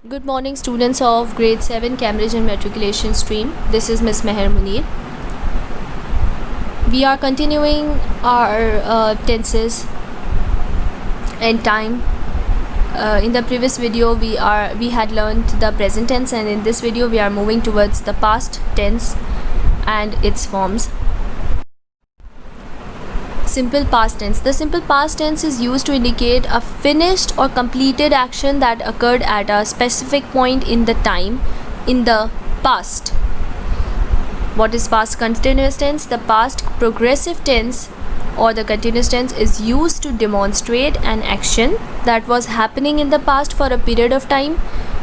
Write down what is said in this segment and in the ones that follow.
Good morning, students of grade 7 Cambridge and Matriculation stream. This is Miss Meher Munir. We are continuing our tenses and time. In the previous video, we had learned the present tense, and in this video, we are moving towards the past tense and its forms. Simple past tense. The simple past tense is used to indicate a finished or completed action that occurred at a specific point in the time in the past. What is past continuous tense? The past progressive tense or the continuous tense is used to demonstrate an action that was happening in the past for a period of time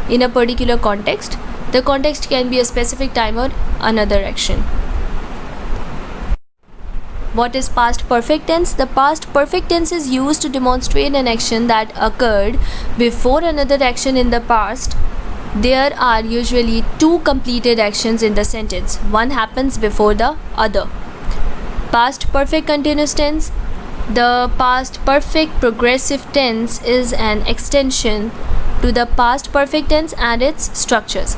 in a particular context. The context can be a specific time or another action. What is past perfect tense? The past perfect tense is used to demonstrate an action that occurred before another action in the past. There are usually two completed actions in the sentence. One happens before the other. Past perfect continuous tense. The past perfect progressive tense is an extension to the past perfect tense and its structures.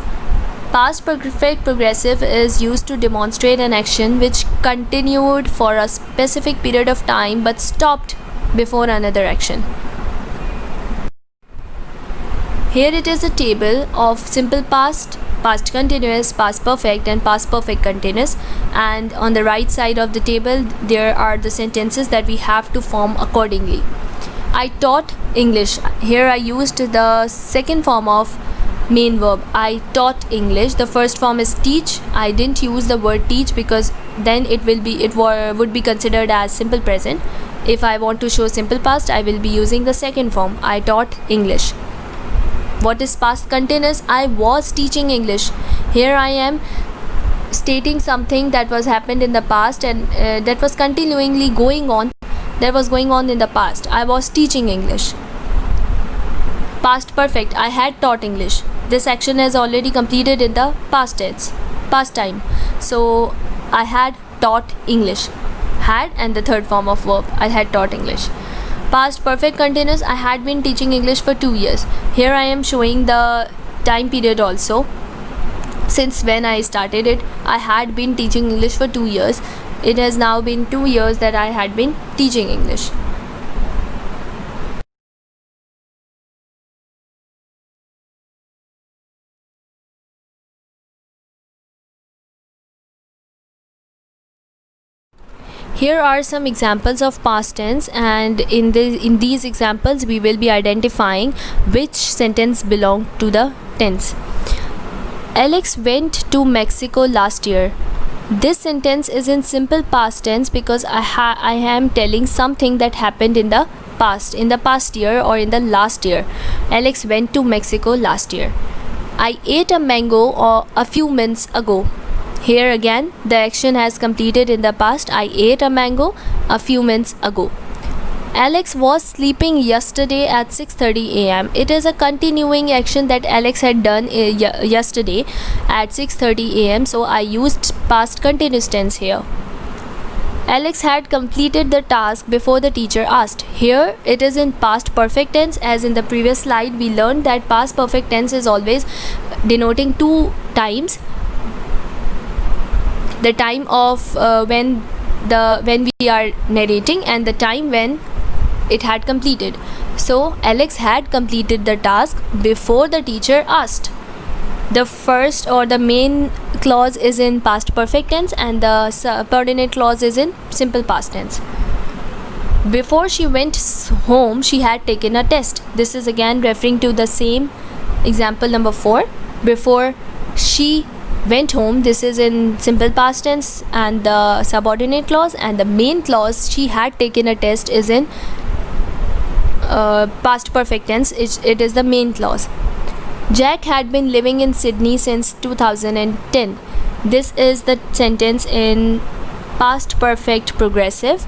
Past perfect progressive is used to demonstrate an action which continued for a specific period of time but stopped before another action. Here it is a table of simple past, past continuous, past perfect and past perfect continuous, and on the right side of the table there are the sentences that we have to form accordingly. I taught English. Here I used the second form of main verb. I taught English. The first form is teach. I didn't use the word teach because then it would be considered as simple present. If I want to show simple past, I will be using the second form. I taught English. What is past continuous? I was teaching English. Here I am stating something that was happened in the past and that was continually going on. That was going on in the past. I was teaching English. Past perfect. I had taught English. This action is already completed in the past tense, past time. So I had taught English. Had and the third form of verb. I had taught English. Past perfect continuous. I had been teaching English for 2 years. Here I am showing the time period also. Since when I started it, I had been teaching English for 2 years. It has now been 2 years that I had been teaching English. Here are some examples of past tense, and in these examples we will be identifying which sentence belong to the tense. Alex went to Mexico last year. This sentence is in simple past tense because I am telling something that happened in the past year or in the last year. Alex went to Mexico last year. I ate a mango a few minutes ago. Here again, the action has completed in the past. I ate a mango a few minutes ago. Alex was sleeping yesterday at 6:30 a.m. It is a continuing action that Alex had done yesterday at 6:30 a.m. So I used past continuous tense here. Alex had completed the task before the teacher asked. Here it is in past perfect tense. As in the previous slide, we learned that past perfect tense is always denoting two times. The time of when we are narrating and the time when it had completed. So Alex had completed the task before the teacher asked. The first or the main clause is in past perfect tense and the subordinate clause is in simple past tense. Before she went home, she had taken a test. This is again referring to the same example number 4. Before she went home, this is in simple past tense and the subordinate clause, and the main clause she had taken a test is in past perfect tense. It is the main clause. Jack had been living in Sydney since 2010. This is the sentence in past perfect progressive.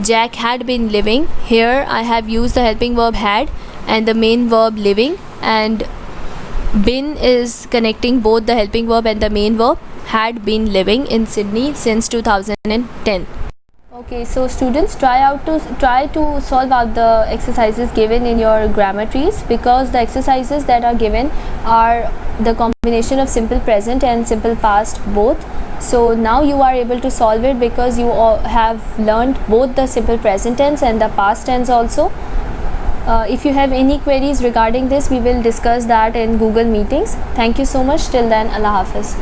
Jack had been living. Here I have used the helping verb had and the main verb living, and been is connecting both the helping verb and the main verb. Had been living in Sydney since 2010. Okay, so students try to solve out the exercises given in your grammar trees, because the exercises that are given are the combination of simple present and simple past both. So now you are able to solve it because you all have learned both the simple present tense and the past tense also. If you have any queries regarding this, we will discuss that in Google meetings. Thank you so much. Till then, Allah Hafiz.